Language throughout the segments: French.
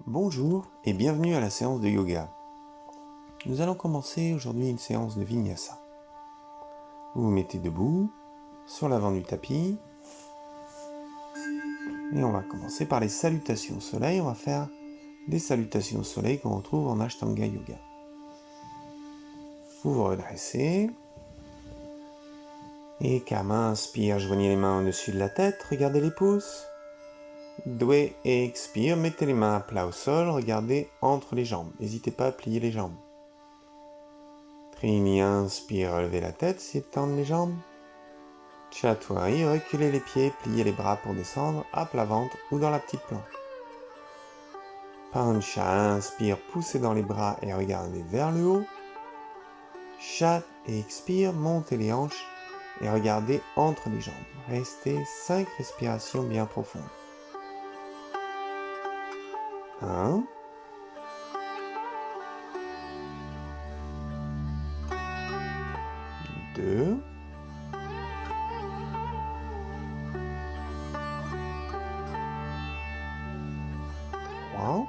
Bonjour et bienvenue à la séance de yoga. Nous allons commencer aujourd'hui une séance de Vinyasa. Vous vous mettez debout, sur l'avant du tapis, et on va commencer par les salutations au soleil. On va faire des salutations au soleil qu'on retrouve en Ashtanga Yoga. Vous vous redressez, et Kama inspire, joignez les mains au-dessus de la tête, regardez les pouces. Dwe et expire, mettez les mains à plat au sol, regardez entre les jambes. N'hésitez pas à plier les jambes. Trini, inspire, relevez la tête, étendre les jambes. Chatwari, reculez les pieds, pliez les bras pour descendre à plat ventre ou dans la petite planche. Pancha, inspire, poussez dans les bras et regardez vers le haut. Chat et expire, montez les hanches et regardez entre les jambes. Restez 5 respirations bien profondes. 1. 2. 3.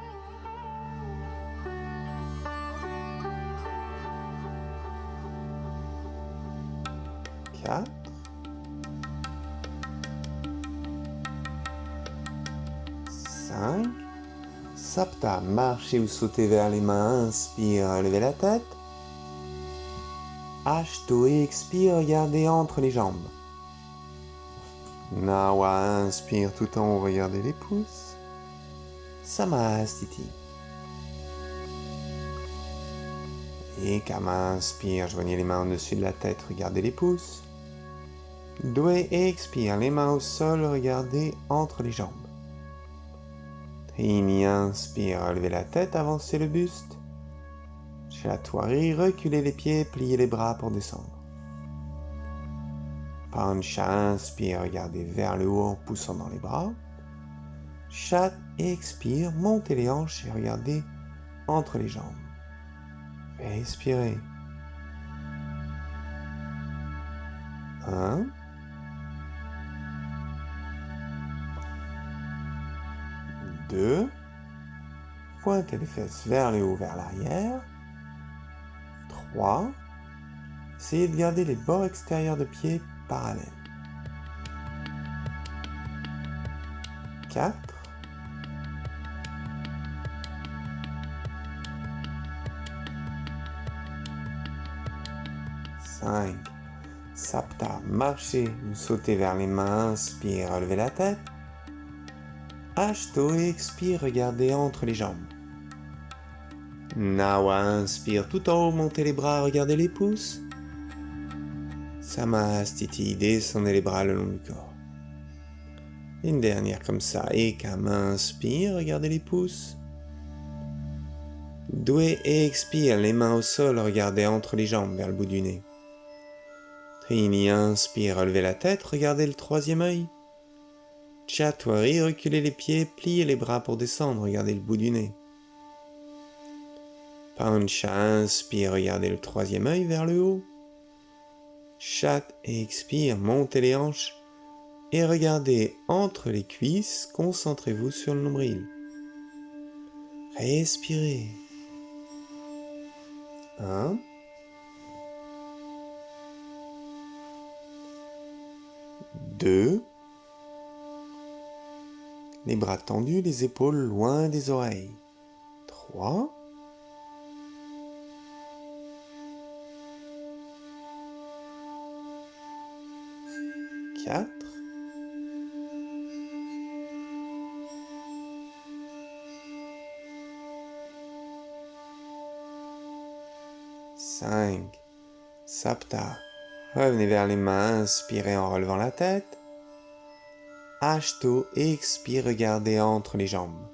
4. 5. Sapta, marchez ou sautez vers les mains, inspire, levez la tête. Ashto, expire, regardez entre les jambes. Nawa, inspire tout en haut, regardez les pouces. Samastiti. Et Kama, inspire, joignez les mains au-dessus de la tête, regardez les pouces. Dwe, expire, les mains au sol, regardez entre les jambes. Trini, inspire, relevez la tête, avancez le buste. Chatwari, reculez les pieds, pliez les bras pour descendre. Pancha, inspire, regardez vers le haut en poussant dans les bras. Chat, expire, montez les hanches et regardez entre les jambes. Respirez. 1. 2. Pointez les fesses vers le haut, vers l'arrière. 3. Essayez de garder les bords extérieurs de pieds parallèles. 4. 5. Sapta, marchez ou sautez vers les mains, inspire, relevez la tête. Ashto, expire, regardez entre les jambes. Nawa, inspire, tout en haut, montez les bras, regardez les pouces. Samastiti, descendez les bras le long du corps. Une dernière comme ça, et Kama, inspire, regardez les pouces. Dwe et expire, les mains au sol, regardez entre les jambes vers le bout du nez. Trini, inspire, relevez la tête, regardez le troisième œil. Chatwari, reculez les pieds, pliez les bras pour descendre, regardez le bout du nez. Pancha, inspire, regardez le troisième œil vers le haut. Chat et expire, montez les hanches et regardez entre les cuisses, concentrez-vous sur le nombril. Respirez. 1. 2. Les bras tendus, les épaules loin des oreilles. 3. 4. 5. Sapta. Revenez vers les mains, inspirez en relevant la tête. Ashto, expire, regardez entre les jambes.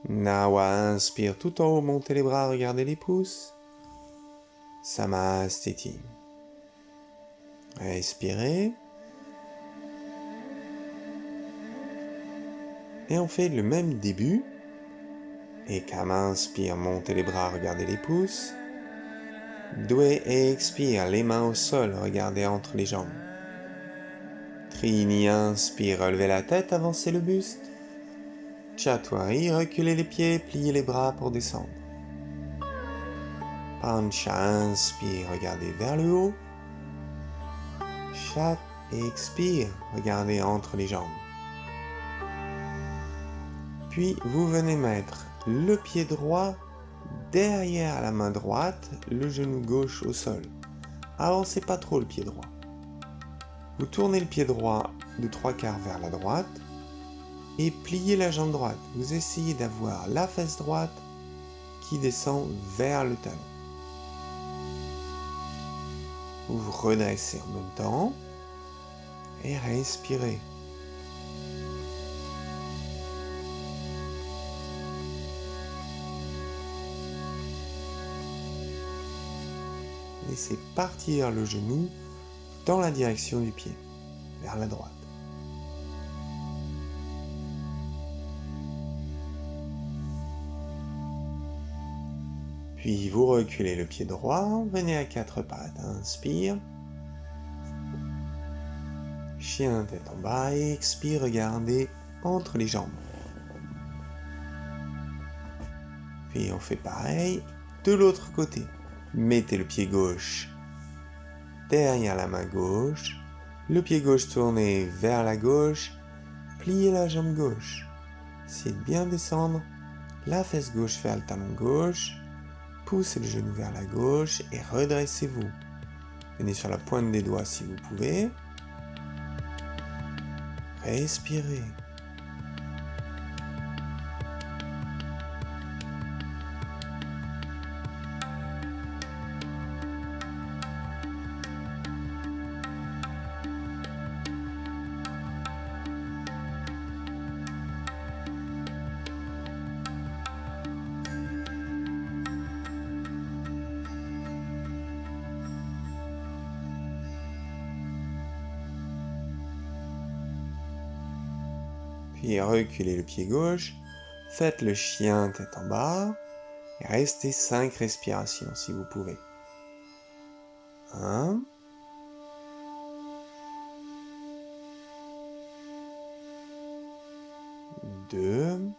Nawa, inspire tout en haut, montez les bras, regardez les pouces. Samastiti. Respirez. Et on fait le même début. Et Kama, inspire, montez les bras, regardez les pouces. Dwe et expire, les mains au sol, regardez entre les jambes. Trini, inspire, relevez la tête, avancez le buste. Chaturanga, reculez les pieds, pliez les bras pour descendre. Pancha, inspire, regardez vers le haut. Chat, expire, regardez entre les jambes. Puis vous venez mettre le pied droit derrière la main droite, le genou gauche au sol. Avancez pas trop le pied droit. Vous tournez le pied droit de 3/4 vers la droite et pliez la jambe droite. Vous essayez d'avoir la fesse droite qui descend vers le talon. Vous vous redressez en même temps et respirez. Laissez partir le genou dans la direction du pied, vers la droite. Puis vous reculez le pied droit, venez à 4 pattes, inspire. Chien tête en bas et expire, regardez entre les jambes. Puis on fait pareil de l'autre côté. Mettez le pied gauche derrière la main gauche, le pied gauche tourné vers la gauche, pliez la jambe gauche. Essayez de bien descendre, la fesse gauche vers le talon gauche, poussez le genou vers la gauche et redressez-vous. Venez sur la pointe des doigts si vous pouvez. Respirez. Puis reculez le pied gauche, faites le chien tête en bas, et restez 5 respirations si vous pouvez. 1, 2,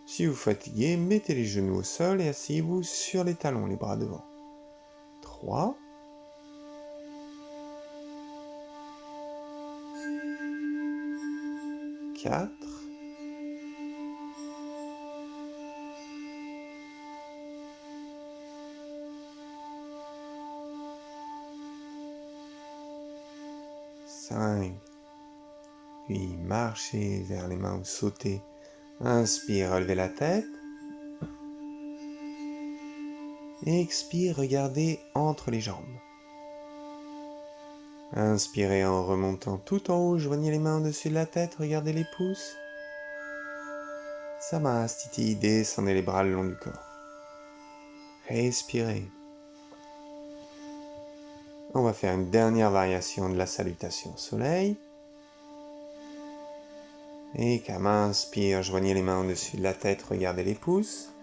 si vous fatiguez, mettez les genoux au sol et asseyez-vous sur les talons, les bras devant. 3, 4, 5, puis marchez vers les mains ou sautez. Inspire, relevez la tête. Expire, regardez entre les jambes. Inspirez en remontant tout en haut, joignez les mains au-dessus de la tête, regardez les pouces. Samasthiti, descendez les bras le long du corps. Respirez. On va faire une dernière variation de la salutation au soleil. Et comme inspire, joignez les mains au-dessus de la tête, regardez les pouces.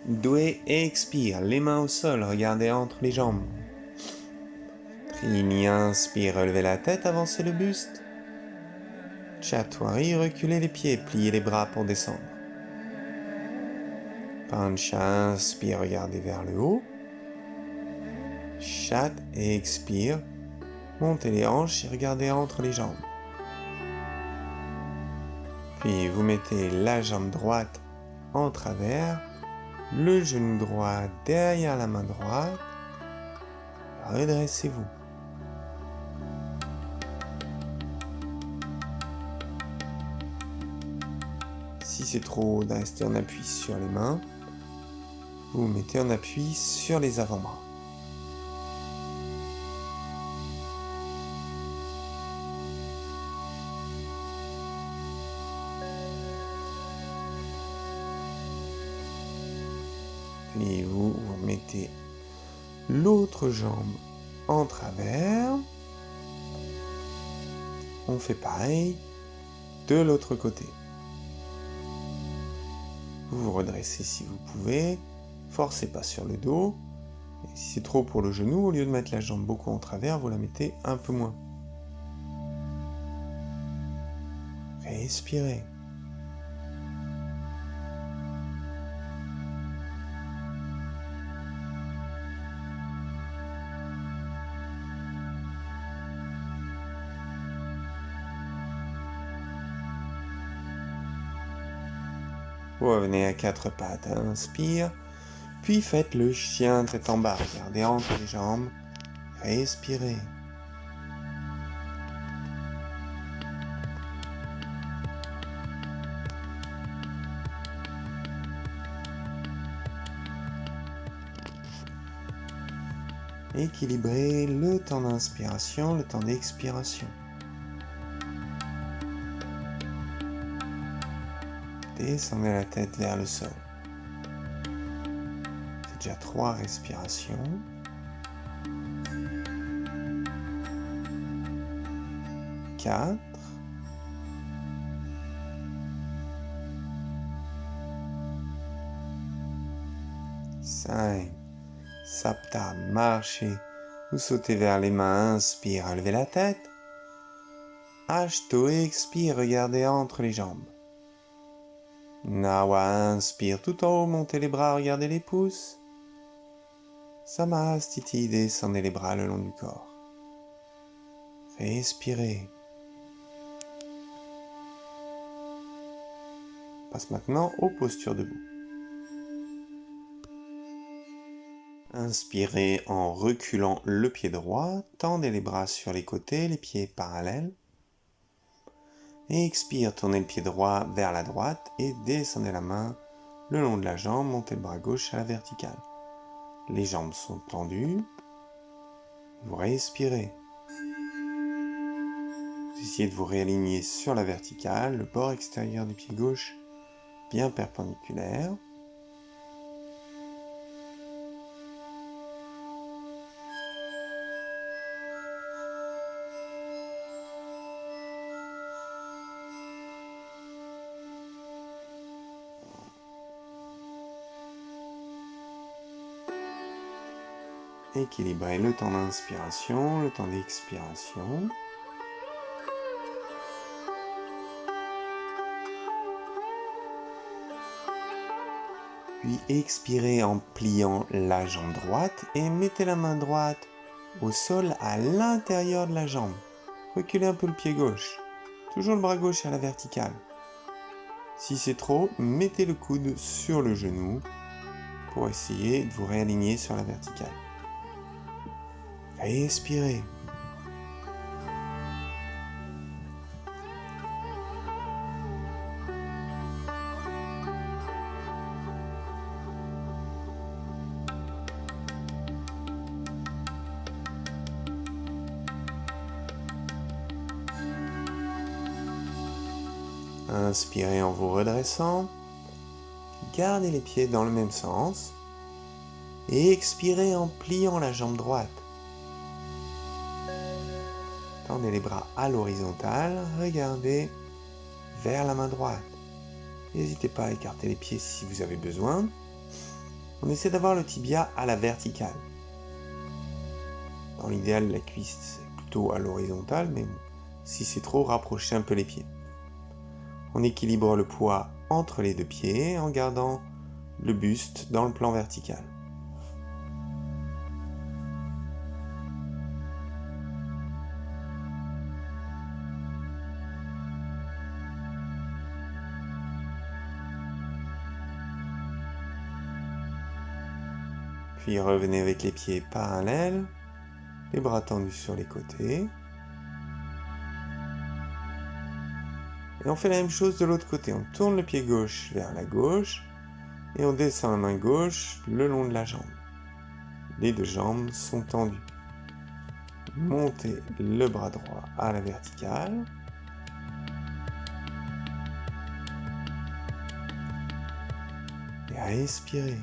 Doué, expire, les mains au sol, regardez entre les jambes. Trini, inspire, relevez la tête, avancez le buste. Chaturanga, reculez les pieds, pliez les bras pour descendre. Pancha, inspire, regardez vers le haut. Chat, expire, montez les hanches et regardez entre les jambes. Puis vous mettez la jambe droite en travers, le genou droit derrière la main droite. Redressez-vous. Si c'est trop haut de rester en appui sur les mains, vous vous mettez en appui sur les avant-bras. Puis vous mettez l'autre jambe en travers. On fait pareil de l'autre côté. Vous vous redressez si vous pouvez, forcez pas sur le dos. Et si c'est trop pour le genou, au lieu de mettre la jambe beaucoup en travers, vous la mettez un peu moins. Respirez. Revenez à quatre pattes, inspire, puis faites le chien tête en bas, regardez entre les jambes, respirez. Équilibrez le temps d'inspiration, le temps d'expiration. Descendez la tête vers le sol. C'est déjà 3 respirations. 4. 5. Sapta, marchez ou sautez vers les mains, inspire, relevez la tête. Ashto, expire, regardez entre les jambes. Nawa, inspire, tout en haut, montez les bras, regardez les pouces. Samastiti, descendez les bras le long du corps. Respirez. On passe maintenant aux postures debout. Inspirez en reculant le pied droit, tendez les bras sur les côtés, les pieds parallèles. Et expire, tournez le pied droit vers la droite et descendez la main le long de la jambe, montez le bras gauche à la verticale. Les jambes sont tendues. Vous respirez. Vous essayez de vous réaligner sur la verticale, le bord extérieur du pied gauche bien perpendiculaire. Équilibrez le temps d'inspiration, le temps d'expiration. Puis expirez en pliant la jambe droite et mettez la main droite au sol à l'intérieur de la jambe. Reculez un peu le pied gauche. Toujours le bras gauche à la verticale. Si c'est trop, mettez le coude sur le genou pour essayer de vous réaligner sur la verticale. Respirez. Inspirez en vous redressant. Gardez les pieds dans le même sens. Et expirez en pliant la jambe droite. Tendez les bras à l'horizontale, regardez vers la main droite. N'hésitez pas à écarter les pieds si vous avez besoin. On essaie d'avoir le tibia à la verticale. Dans l'idéal, la cuisse est plutôt à l'horizontale, mais si c'est trop, rapprochez un peu les pieds. On équilibre le poids entre les deux pieds en gardant le buste dans le plan vertical. Puis revenez avec les pieds parallèles, les bras tendus sur les côtés. Et on fait la même chose de l'autre côté. On tourne le pied gauche vers la gauche et on descend la main gauche le long de la jambe. Les deux jambes sont tendues. Montez le bras droit à la verticale. Et respirez.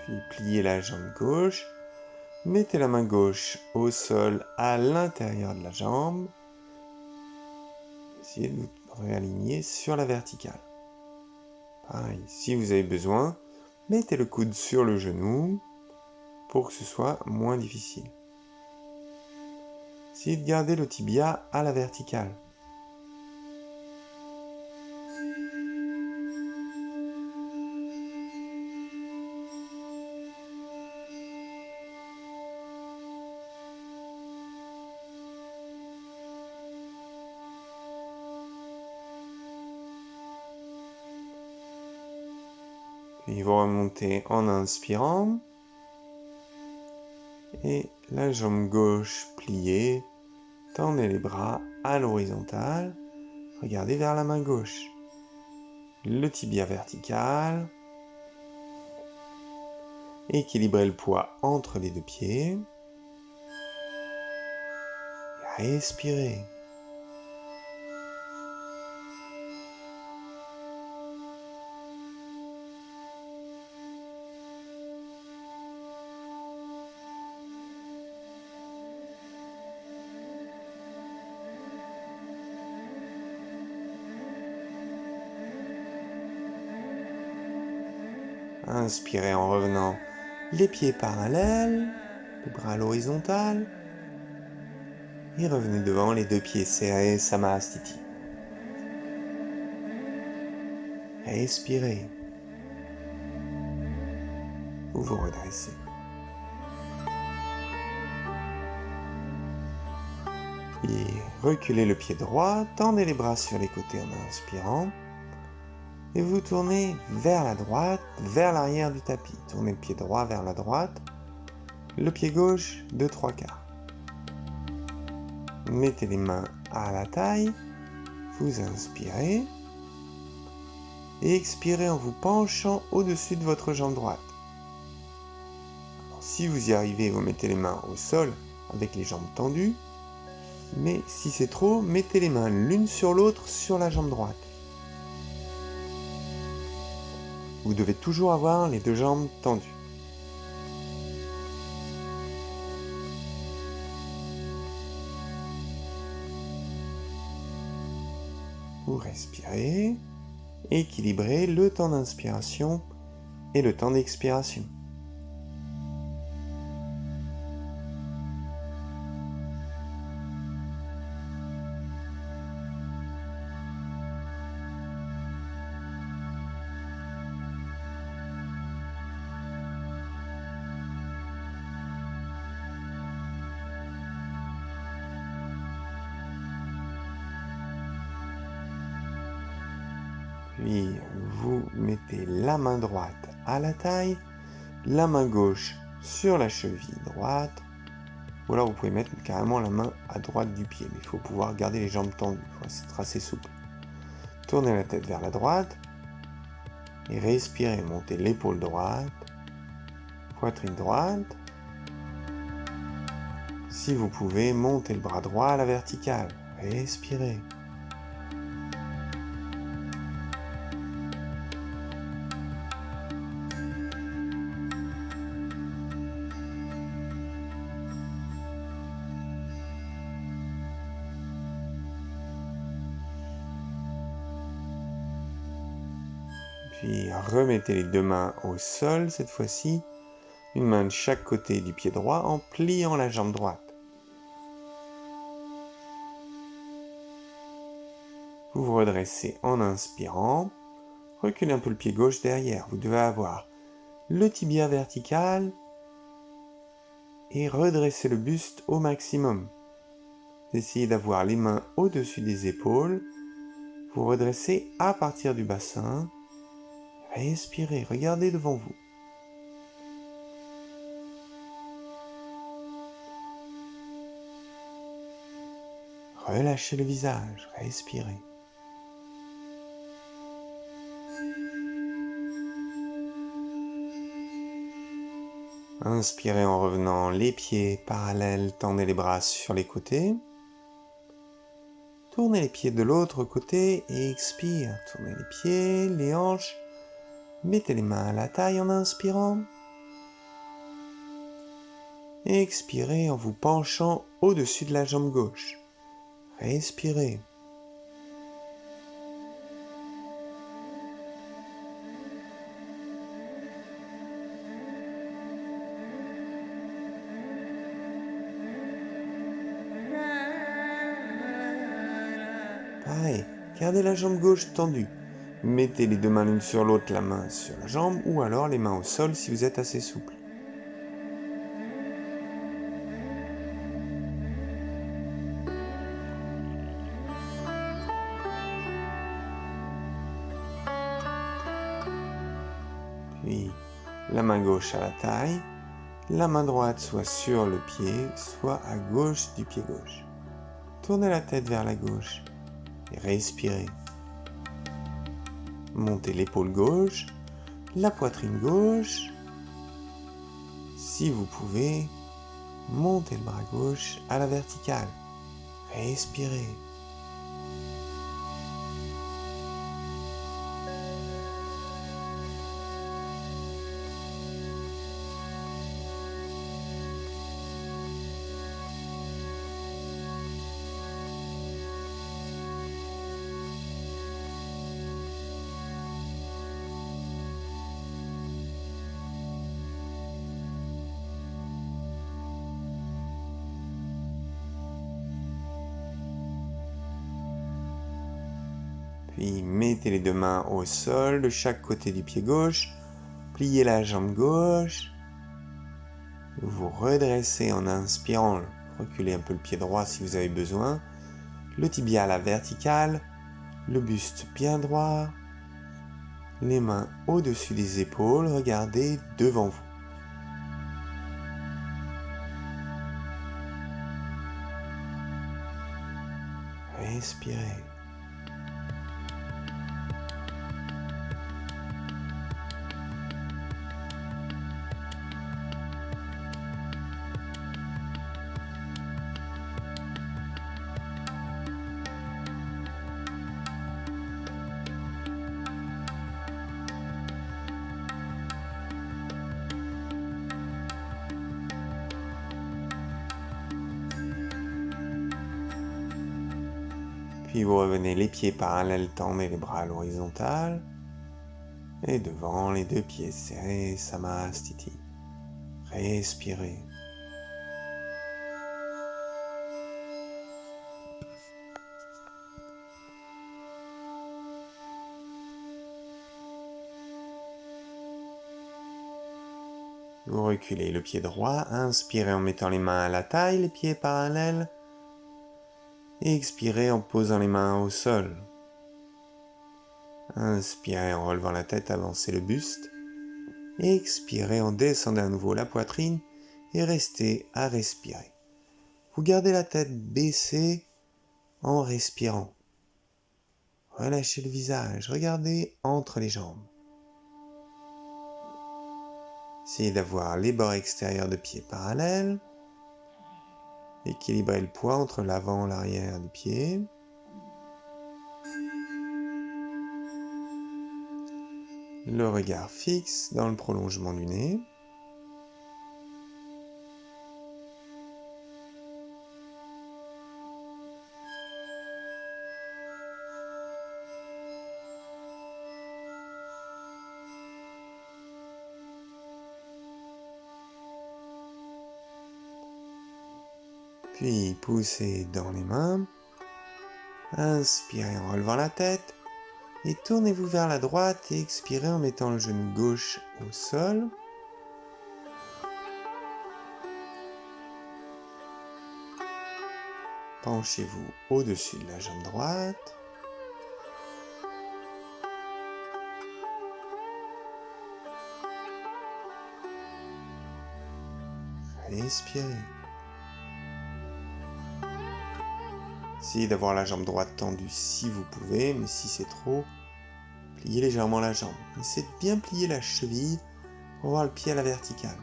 Puis pliez la jambe gauche, mettez la main gauche au sol à l'intérieur de la jambe. Essayez de vous réaligner sur la verticale. Pareil, si vous avez besoin, mettez le coude sur le genou pour que ce soit moins difficile. Essayez de garder le tibia à la verticale. Puis vous remontez en inspirant. Et la jambe gauche pliée. Tendez les bras à l'horizontale. Regardez vers la main gauche. Le tibia vertical. Équilibrez le poids entre les deux pieds. Respirez. Inspirez en revenant les pieds parallèles, les bras à l'horizontale. Et revenez devant les deux pieds serrés, Samastiti. Respirez. Vous vous redressez. Et reculez le pied droit, tendez les bras sur les côtés en inspirant. Et vous tournez vers la droite, vers l'arrière du tapis. Tournez le pied droit vers la droite, le pied gauche de 3/4. Mettez les mains à la taille, vous inspirez et expirez en vous penchant au-dessus de votre jambe droite. Alors, si vous y arrivez, vous mettez les mains au sol avec les jambes tendues, mais si c'est trop, mettez les mains l'une sur l'autre sur la jambe droite. Vous devez toujours avoir les deux jambes tendues. Vous respirez, équilibrez le temps d'inspiration et le temps d'expiration. Puis vous mettez la main droite à la taille, la main gauche sur la cheville droite, ou alors vous pouvez mettre carrément la main à droite du pied, mais il faut pouvoir garder les jambes tendues, il faut être assez souple. Tournez la tête vers la droite et respirez, montez l'épaule droite, poitrine droite. Si vous pouvez, montez le bras droit à la verticale, respirez. Puis remettez les deux mains au sol cette fois-ci, une main de chaque côté du pied droit en pliant la jambe droite. Vous vous redressez en inspirant, reculez un peu le pied gauche derrière, vous devez avoir le tibia vertical et redressez le buste au maximum. Essayez d'avoir les mains au-dessus des épaules, vous redressez à partir du bassin. Respirez, regardez devant vous. Relâchez le visage, respirez. Inspirez en revenant les pieds parallèles, tendez les bras sur les côtés. Tournez les pieds de l'autre côté et expire. Tournez les pieds, les hanches. Mettez les mains à la taille en inspirant. Et expirez en vous penchant au-dessus de la jambe gauche. Respirez. Pareil, gardez la jambe gauche tendue. Mettez les deux mains l'une sur l'autre, la main sur la jambe, ou alors les mains au sol si vous êtes assez souple. Puis, la main gauche à la taille, la main droite soit sur le pied, soit à gauche du pied gauche. Tournez la tête vers la gauche et respirez. Montez l'épaule gauche, la poitrine gauche. Si vous pouvez, montez le bras gauche à la verticale. Respirez. Puis mettez les deux mains au sol de chaque côté du pied gauche. Pliez la jambe gauche. Vous redressez en inspirant. Reculez un peu le pied droit si vous avez besoin. Le tibia à la verticale. Le buste bien droit. Les mains au-dessus des épaules. Regardez devant vous. Respirez. Puis vous revenez les pieds parallèles, tendez les bras à l'horizontale. Et devant les deux pieds serrés, Samastiti. Respirez. Vous reculez le pied droit, inspirez en mettant les mains à la taille, les pieds parallèles. Et expirez en posant les mains au sol. Inspirez en relevant la tête, avancez le buste. Expirez en descendant à nouveau la poitrine et restez à respirer. Vous gardez la tête baissée en respirant. Relâchez le visage, regardez entre les jambes. Essayez d'avoir les bords extérieurs de pieds parallèles. Équilibrez le poids entre l'avant et l'arrière du pied. Le regard fixe dans le prolongement du nez. Puis poussez dans les mains. Inspirez en relevant la tête. Et tournez-vous vers la droite et expirez en mettant le genou gauche au sol. Penchez-vous au-dessus de la jambe droite. Respirez. Essayez d'avoir la jambe droite tendue si vous pouvez, mais si c'est trop, pliez légèrement la jambe. Essayez de bien plier la cheville pour avoir le pied à la verticale.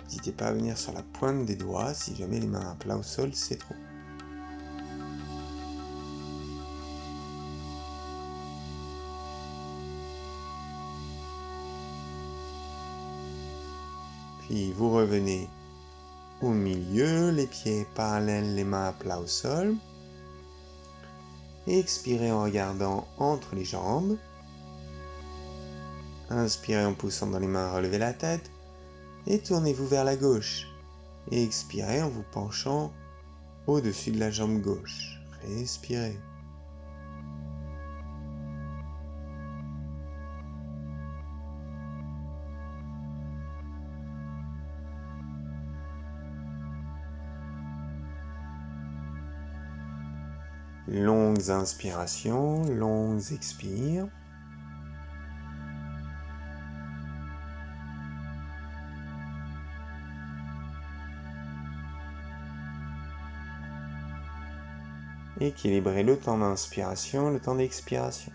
N'hésitez pas à venir sur la pointe des doigts si jamais les mains à plat au sol, c'est trop. Puis vous revenez au milieu, les pieds parallèles, les mains à plat au sol. Expirez en regardant entre les jambes. Inspirez en poussant dans les mains, relevez la tête. Et tournez-vous vers la gauche. Et expirez en vous penchant au-dessus de la jambe gauche. Respirez. Longues inspirations, longues expires. Équilibrez le temps d'inspiration, le temps d'expiration.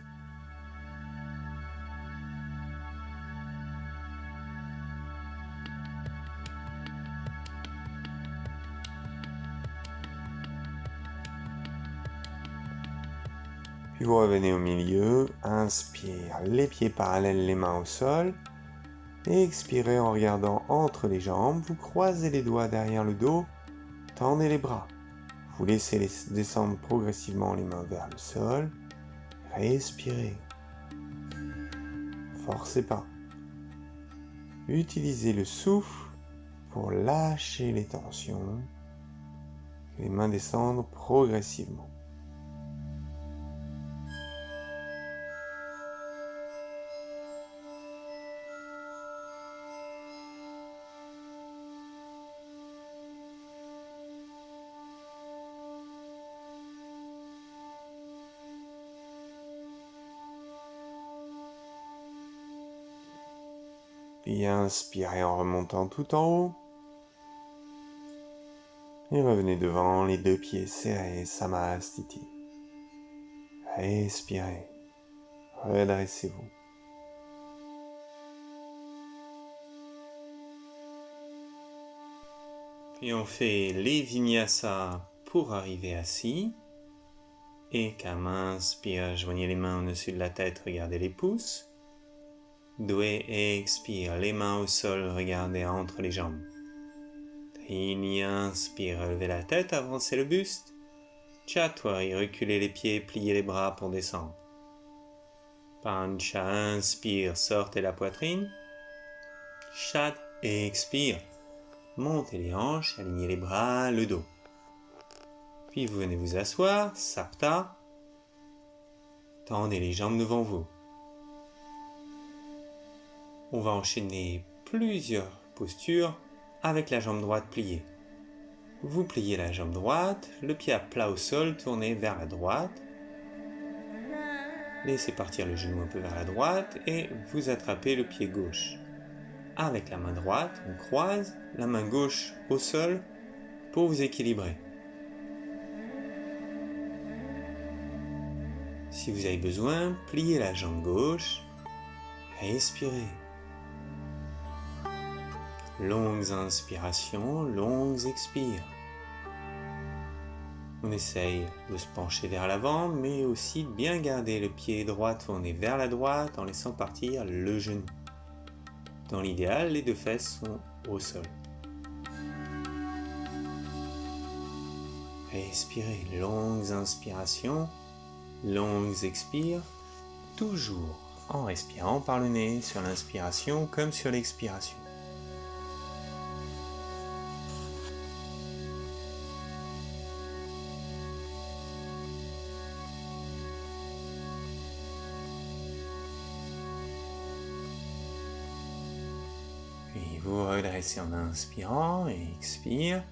Puis vous revenez au milieu, inspire, les pieds parallèles, les mains au sol. Et expirez en regardant entre les jambes, vous croisez les doigts derrière le dos, tendez les bras. Vous laissez descendre progressivement les mains vers le sol. Respirez. Forcez pas. Utilisez le souffle pour lâcher les tensions. Les mains descendent progressivement. Puis inspirez en remontant tout en haut. Et revenez devant, les deux pieds serrés, Samastiti. Respirez. Redressez-vous. Puis on fait les vinyasas pour arriver assis. Et comme inspire, joignez les mains au-dessus de la tête, regardez les pouces. Doué, expire, les mains au sol, regardez entre les jambes. Trini, inspire, relevez la tête, avancez le buste. Chatwari, reculez les pieds, pliez les bras pour descendre. Pancha, inspire, sortez la poitrine. Chat, expire, montez les hanches, alignez les bras, le dos. Puis vous venez vous asseoir, Sapta. Tendez les jambes devant vous. On va enchaîner plusieurs postures avec la jambe droite pliée. Vous pliez la jambe droite, le pied à plat au sol, tournez vers la droite. Laissez partir le genou un peu vers la droite et vous attrapez le pied gauche. Avec la main droite, on croise, la main gauche au sol pour vous équilibrer. Si vous avez besoin, pliez la jambe gauche, respirez. Longues inspirations, longues expires. On essaye de se pencher vers l'avant, mais aussi de bien garder le pied droit tourné vers la droite en laissant partir le genou. Dans l'idéal, les deux fesses sont au sol. Respirez, longues inspirations, longues expires, toujours en respirant par le nez sur l'inspiration comme sur l'expiration. Puis vous redressez en inspirant et expire.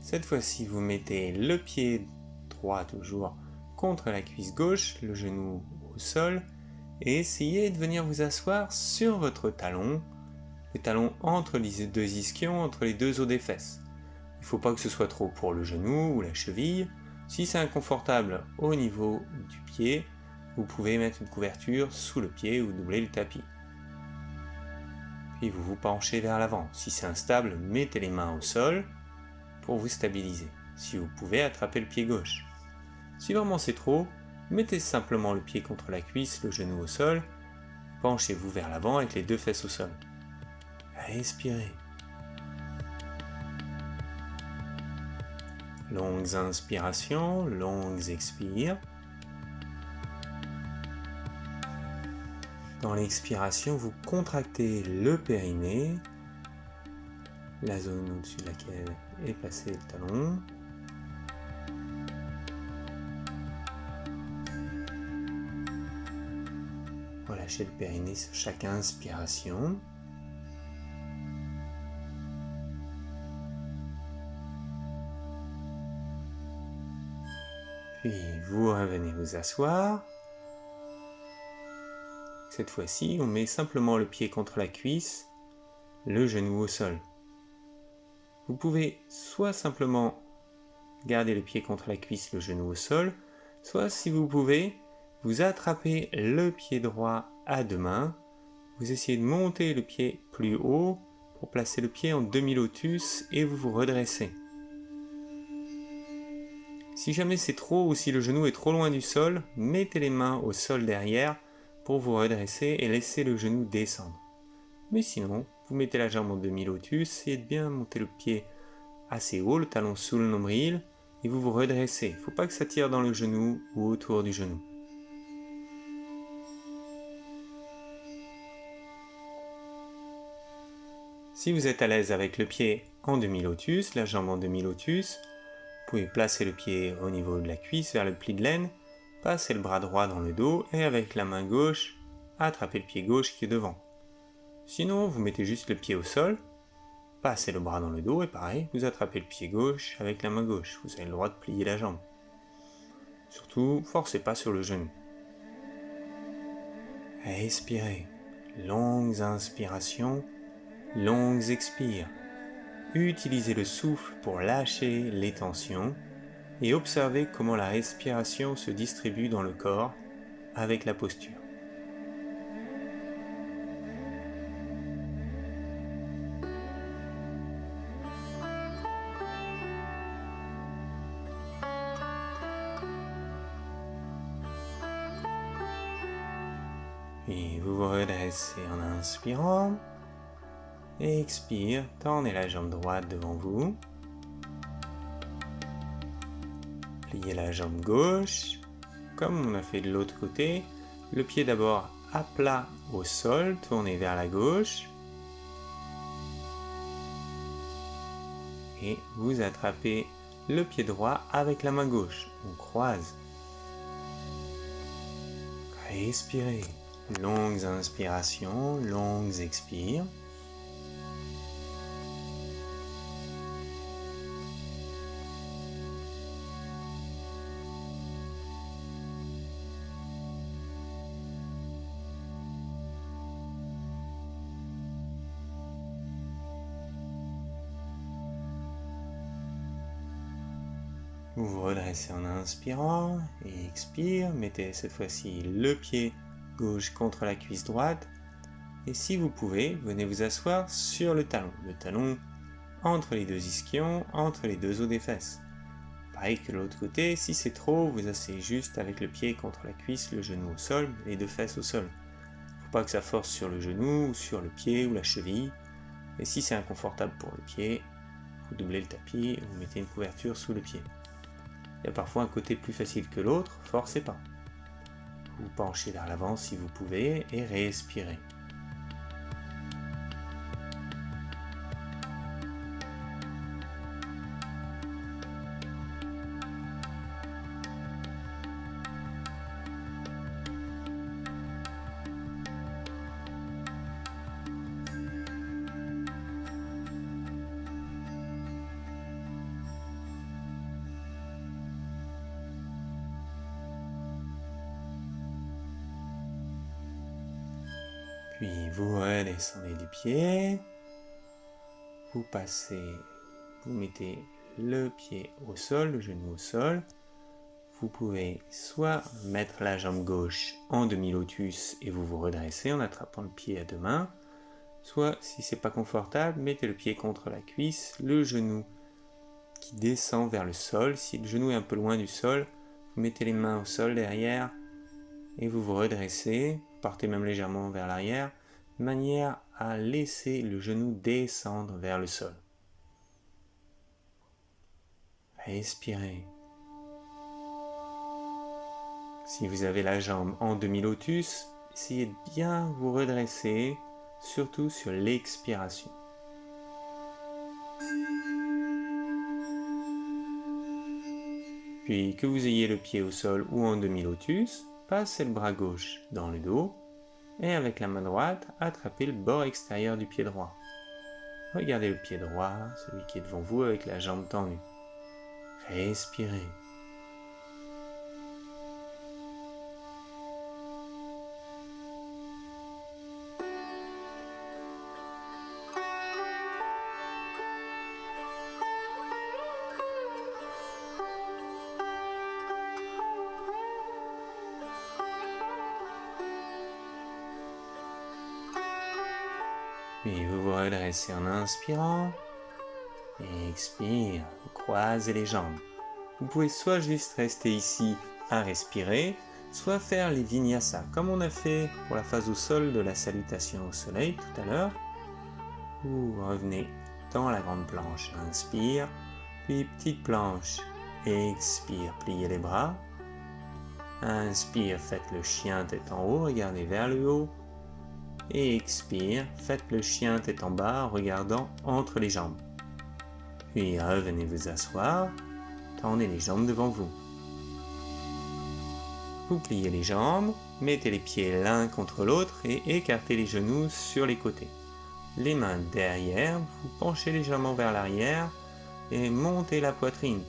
Cette fois-ci, vous mettez le pied droit toujours contre la cuisse gauche, le genou au sol, et essayez de venir vous asseoir sur votre talon, le talon entre les deux ischions, entre les deux os des fesses. Il ne faut pas que ce soit trop pour le genou ou la cheville. Si c'est inconfortable au niveau du pied, vous pouvez mettre une couverture sous le pied ou doubler le tapis. Puis vous vous penchez vers l'avant. Si c'est instable, mettez les mains au sol pour vous stabiliser. Si vous pouvez, attrapez le pied gauche. Si vraiment c'est trop, mettez simplement le pied contre la cuisse, le genou au sol. Penchez-vous vers l'avant avec les deux fesses au sol. Respirez. Longues inspirations, longues expires. Dans l'expiration, vous contractez le périnée, la zone au-dessus de laquelle et passez le talon. Relâchez le périnée sur chaque inspiration. Puis vous revenez vous asseoir. Cette fois-ci, on met simplement le pied contre la cuisse, le genou au sol. Vous pouvez soit simplement garder le pied contre la cuisse, le genou au sol, soit si vous pouvez, vous attrapez le pied droit à deux mains, vous essayez de monter le pied plus haut pour placer le pied en demi-lotus et vous vous redressez. Si jamais c'est trop ou si le genou est trop loin du sol, mettez les mains au sol derrière pour vous redresser et laisser le genou descendre. Mais sinon, vous mettez la jambe en demi-lotus, essayez de bien monter le pied assez haut, le talon sous le nombril, et vous vous redressez. Il ne faut pas que ça tire dans le genou ou autour du genou. Si vous êtes à l'aise avec le pied en demi-lotus, la jambe en demi-lotus, vous pouvez placer le pied au niveau de la cuisse vers le pli de laine, passer le bras droit dans le dos et avec la main gauche, attraper le pied gauche qui est devant. Sinon, vous mettez juste le pied au sol, passez le bras dans le dos et pareil, vous attrapez le pied gauche avec la main gauche. Vous avez le droit de plier la jambe. Surtout, forcez pas sur le genou. Expirez. Longues inspirations, longues expires. Utilisez le souffle pour lâcher les tensions et observez comment la respiration se distribue dans le corps avec la posture. Puis vous vous redressez en inspirant. Expire, tendez la jambe droite devant vous. Pliez la jambe gauche, comme on a fait de l'autre côté. Le pied d'abord à plat au sol, tourné vers la gauche. Et vous attrapez le pied droit avec la main gauche. On croise. Respirez. Longues inspirations, longues expires. Vous vous redressez en inspirant et expire. Mettez cette fois-ci le pied gauche contre la cuisse droite. Et si vous pouvez, venez vous asseoir sur le talon entre les deux ischions, entre les deux os des fesses. Pareil que de l'autre côté, si c'est trop, vous asseyez juste avec le pied contre la cuisse, le genou au sol, les deux fesses au sol. Faut pas que ça force sur le genou, ou sur le pied ou la cheville. Et si c'est inconfortable pour le pied, vous doublez le tapis et vous mettez une couverture sous le pied. Il y a parfois un côté plus facile que l'autre, forcez pas. Vous penchez vers l'avant si vous pouvez et respirez. Puis vous redescendez du pied, vous mettez le pied au sol, le genou au sol. Vous pouvez soit mettre la jambe gauche en demi-lotus et vous vous redressez en attrapant le pied à deux mains, soit si c'est pas confortable, mettez le pied contre la cuisse, le genou qui descend vers le sol. Si le genou est un peu loin du sol, vous mettez les mains au sol derrière et vous vous redressez, partez même légèrement vers l'arrière, de manière à laisser le genou descendre vers le sol. Respirez. Si vous avez la jambe en demi-lotus, essayez de bien vous redresser, surtout sur l'expiration. Puis que vous ayez le pied au sol ou en demi-lotus, passez le bras gauche dans le dos et avec la main droite, attrapez le bord extérieur du pied droit. Regardez le pied droit, celui qui est devant vous avec la jambe tendue. Respirez. Puis vous vous redressez en inspirant. Et expire, vous croisez les jambes. Vous pouvez soit juste rester ici à respirer, soit faire les vinyasas, comme on a fait pour la phase au sol de la salutation au soleil tout à l'heure. Vous revenez dans la grande planche, inspire, puis petite planche, expire, pliez les bras. Inspire, faites le chien tête en haut, regardez vers le haut. Et expire, faites le chien tête en bas, en regardant entre les jambes. Puis revenez vous asseoir, tendez les jambes devant vous. Vous pliez les jambes, mettez les pieds l'un contre l'autre et écartez les genoux sur les côtés. Les mains derrière, vous penchez légèrement vers l'arrière et montez la poitrine.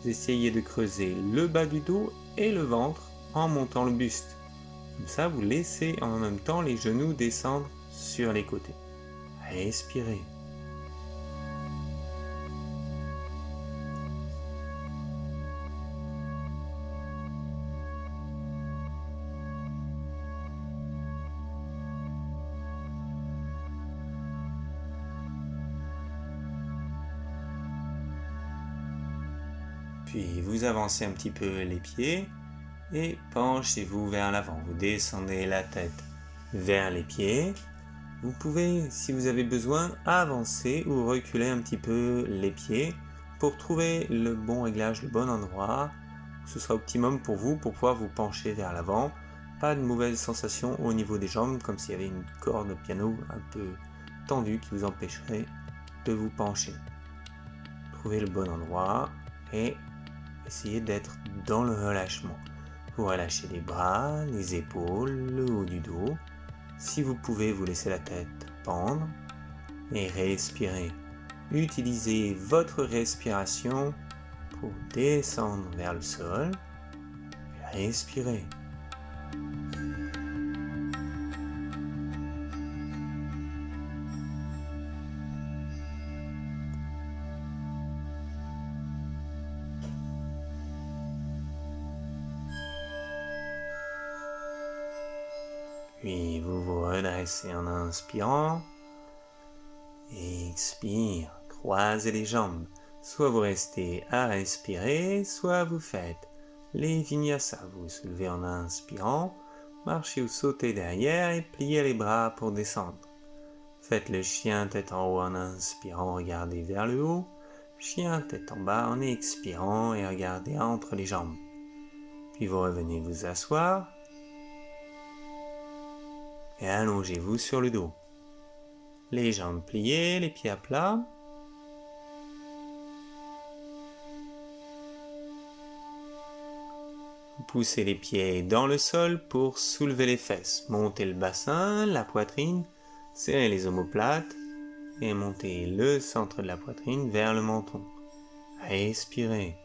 Vous essayez de creuser le bas du dos et le ventre en montant le buste. Comme ça, vous laissez en même temps les genoux descendre sur les côtés. Respirez. Puis vous avancez un petit peu les pieds et penchez-vous vers l'avant. Vous descendez la tête vers les pieds. Vous pouvez, si vous avez besoin, avancer ou reculer un petit peu les pieds pour trouver le bon réglage, le bon endroit. Ce sera optimum pour vous pour pouvoir vous pencher vers l'avant. Pas de mauvaise sensation au niveau des jambes, comme s'il y avait une corde de piano un peu tendue qui vous empêcherait de vous pencher. Trouvez le bon endroit et essayez d'être dans le relâchement. Vous relâchez les bras, les épaules, le haut du dos. Si vous pouvez, vous laissez la tête pendre et respirez. Utilisez votre respiration pour descendre vers le sol. Respirez. Puis vous vous redressez en inspirant. Expire, croisez les jambes. Soit vous restez à respirer, soit vous faites les vinyasas. Vous vous soulevez en inspirant, marchez ou sautez derrière et pliez les bras pour descendre. Faites le chien tête en haut en inspirant, regardez vers le haut. Chien tête en bas en expirant et regardez entre les jambes. Puis vous revenez vous asseoir. Et allongez-vous sur le dos. Les jambes pliées, les pieds à plat. Vous poussez les pieds dans le sol pour soulever les fesses. Montez le bassin, la poitrine, serrez les omoplates et montez le centre de la poitrine vers le menton. Respirez.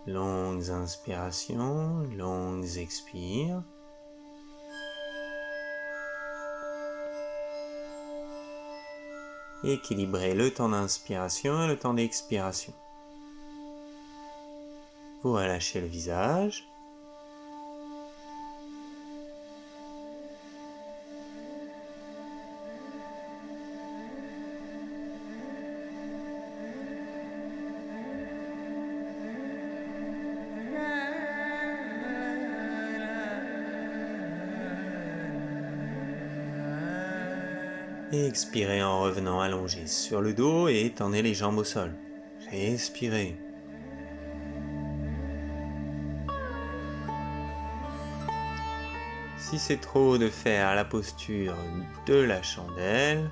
Longues inspirations, longues expires. Équilibrez le temps d'inspiration et le temps d'expiration. Vous relâchez le visage. Et expirez en revenant allongé sur le dos et étendez les jambes au sol. Respirez. Si c'est trop de faire la posture de la chandelle,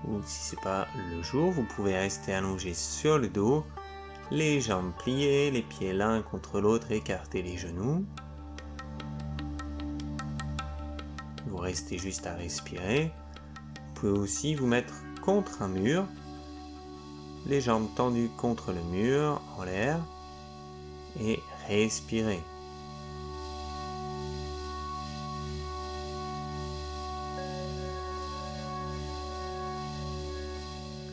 ou si c'est pas le jour, vous pouvez rester allongé sur le dos Les jambes pliées, les pieds l'un contre l'autre, écartez les genoux. Vous restez juste à respirer. Vous pouvez aussi vous mettre contre un mur, les jambes tendues contre le mur, en l'air, et respirez.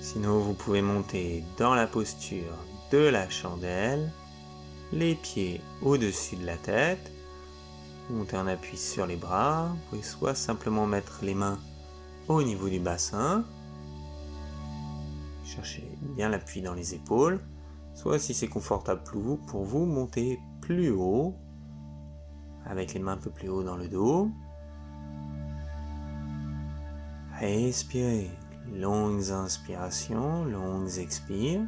Sinon, vous pouvez monter dans la posture de la chandelle, les pieds au-dessus de la tête, montez en appui sur les bras. Vous pouvez soit simplement mettre les mains au niveau du bassin, cherchez bien l'appui dans les épaules, soit si c'est confortable pour vous, montez plus haut, avec les mains un peu plus haut dans le dos. Respirez, longues inspirations, longues expires.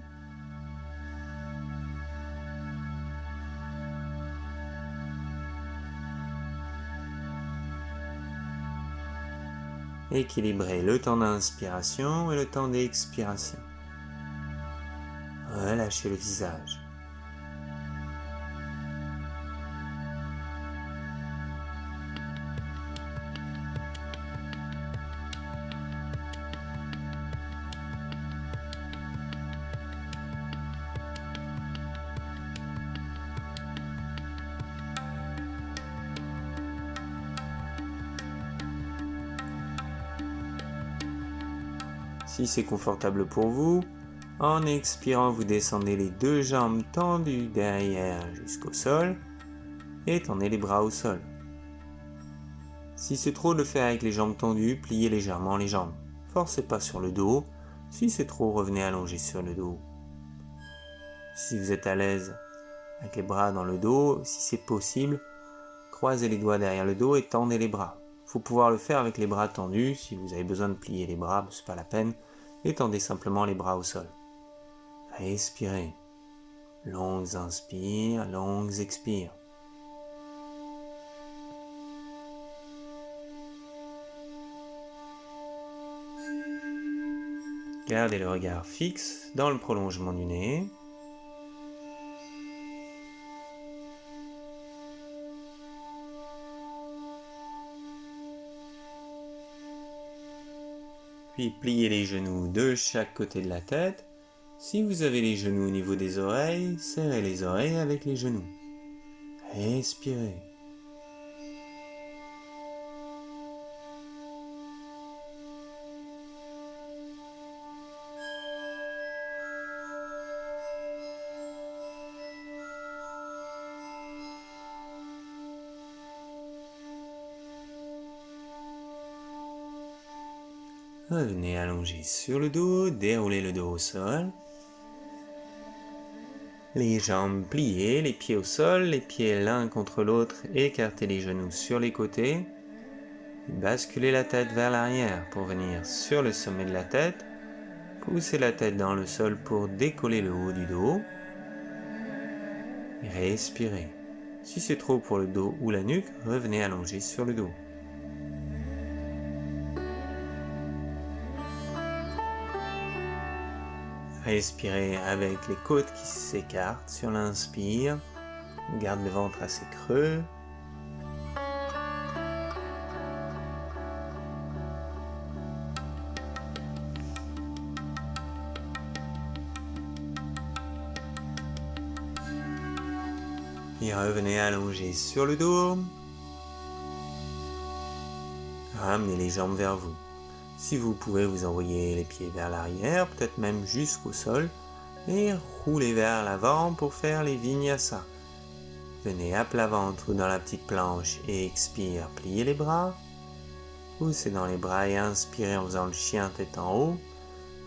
Équilibrez le temps d'inspiration et le temps d'expiration. Relâchez le visage. Si c'est confortable pour vous, en expirant, vous descendez les deux jambes tendues derrière jusqu'au sol et tendez les bras au sol. Si c'est trop de le faire avec les jambes tendues, pliez légèrement les jambes. Forcez pas sur le dos. Si c'est trop, revenez allonger sur le dos. Si vous êtes à l'aise avec les bras dans le dos, si c'est possible, croisez les doigts derrière le dos et tendez les bras. Il faut pouvoir le faire avec les bras tendus. Si vous avez besoin de plier les bras, c'est pas la peine. Et tendez simplement les bras au sol. Respirez. Longues inspires, longues expires. Gardez le regard fixe dans le prolongement du nez. Puis pliez les genoux de chaque côté de la tête. Si vous avez les genoux au niveau des oreilles, serrez les oreilles avec les genoux. Respirez. Revenez allonger sur le dos, déroulez le dos au sol. Les jambes pliées, les pieds au sol, les pieds l'un contre l'autre, écartez les genoux sur les côtés. Basculez la tête vers l'arrière pour venir sur le sommet de la tête. Poussez la tête dans le sol pour décoller le haut du dos. Respirez. Si c'est trop pour le dos ou la nuque, revenez allonger sur le dos. Respirez avec les côtes qui s'écartent sur l'inspire. Garde le ventre assez creux. Et revenez allonger sur le dos. Ramenez les jambes vers vous. Si vous pouvez, vous envoyer les pieds vers l'arrière, peut-être même jusqu'au sol, et roulez vers l'avant pour faire les vinyasa. Venez à plat ventre dans la petite planche et expire, pliez les bras. Poussez dans les bras et inspirez en faisant le chien tête en haut,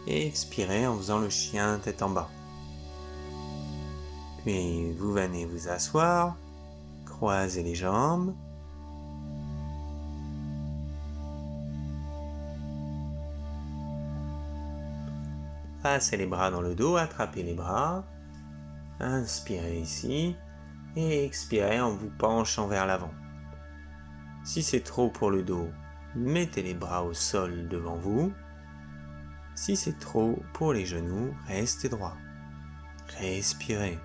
et expirez en faisant le chien tête en bas. Puis vous venez vous asseoir, croisez les jambes. Passez les bras dans le dos, attrapez les bras. Inspirez ici et expirez en vous penchant vers l'avant. Si c'est trop pour le dos, mettez les bras au sol devant vous. Si c'est trop pour les genoux, restez droit. Respirez.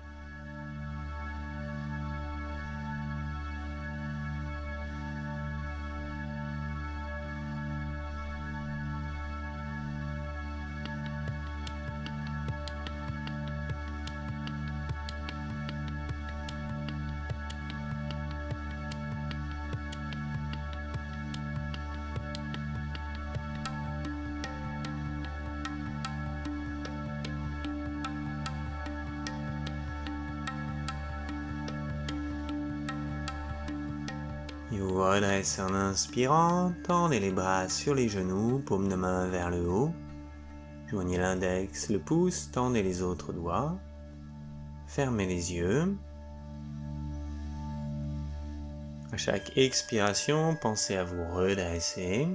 Et vous redressez en inspirant, tendez les bras sur les genoux, paume de main vers le haut. Joignez l'index, le pouce, tendez les autres doigts. Fermez les yeux. À chaque expiration, pensez à vous redresser.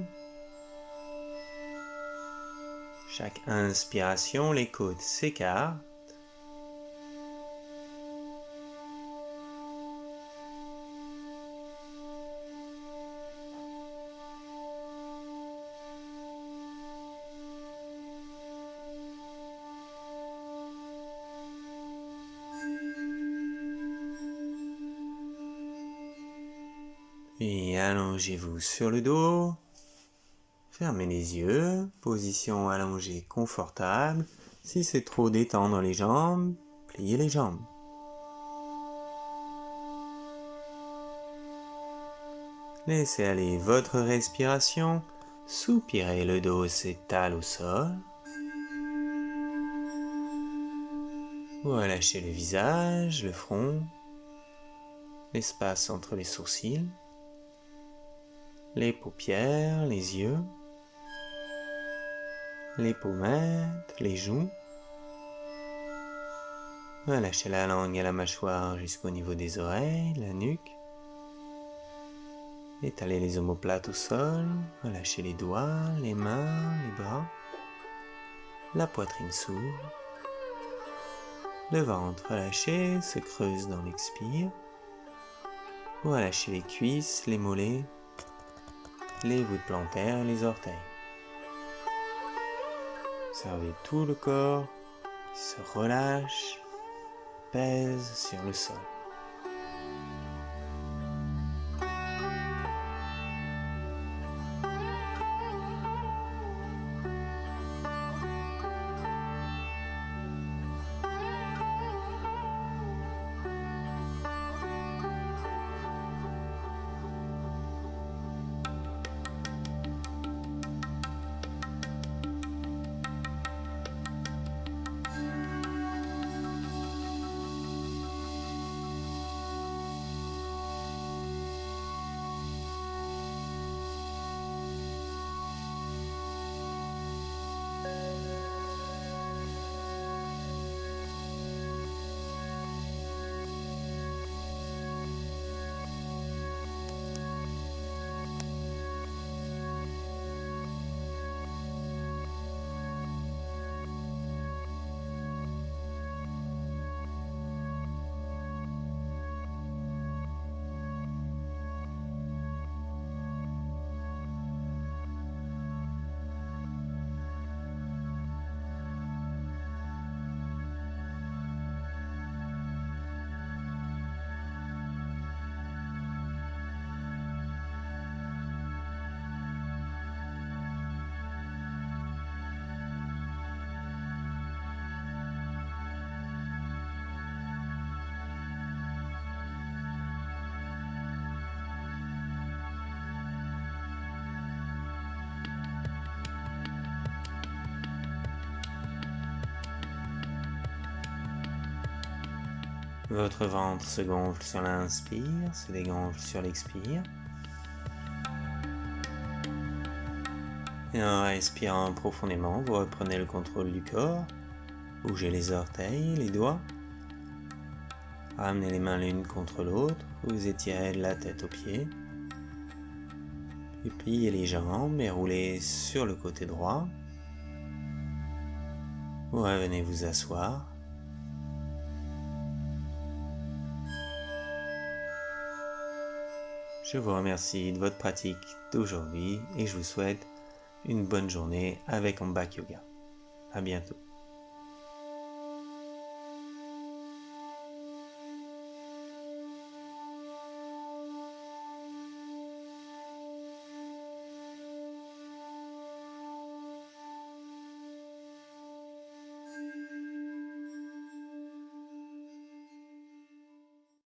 Chaque inspiration, les côtes s'écartent. Et allongez-vous sur le dos. Fermez les yeux. Position allongée confortable. Si c'est trop, détendre les jambes, pliez les jambes. Laissez aller votre respiration. Soupirez, le dos s'étale au sol. Relâchez le visage, le front, l'espace entre les sourcils, les paupières, les yeux, les pommettes, les joues. Relâchez la langue et la mâchoire jusqu'au niveau des oreilles, la nuque. Étalez les omoplates au sol, relâchez les doigts, les mains, les bras. La poitrine s'ouvre. Le ventre relâché se creuse dans l'expire. Relâchez les cuisses, les mollets, les voûtes plantaires et les orteils. Observez tout le corps qui se relâche, pèse sur le sol. Votre ventre se gonfle sur l'inspire, se dégonfle sur l'expire. Et en respirant profondément, vous reprenez le contrôle du corps. Bougez les orteils, les doigts. Ramenez les mains l'une contre l'autre. Vous étirez de la tête aux pieds. Puis pliez les jambes et roulez sur le côté droit. Vous revenez vous asseoir. Je vous remercie de votre pratique d'aujourd'hui et je vous souhaite une bonne journée avec Ambak Yoga. À bientôt.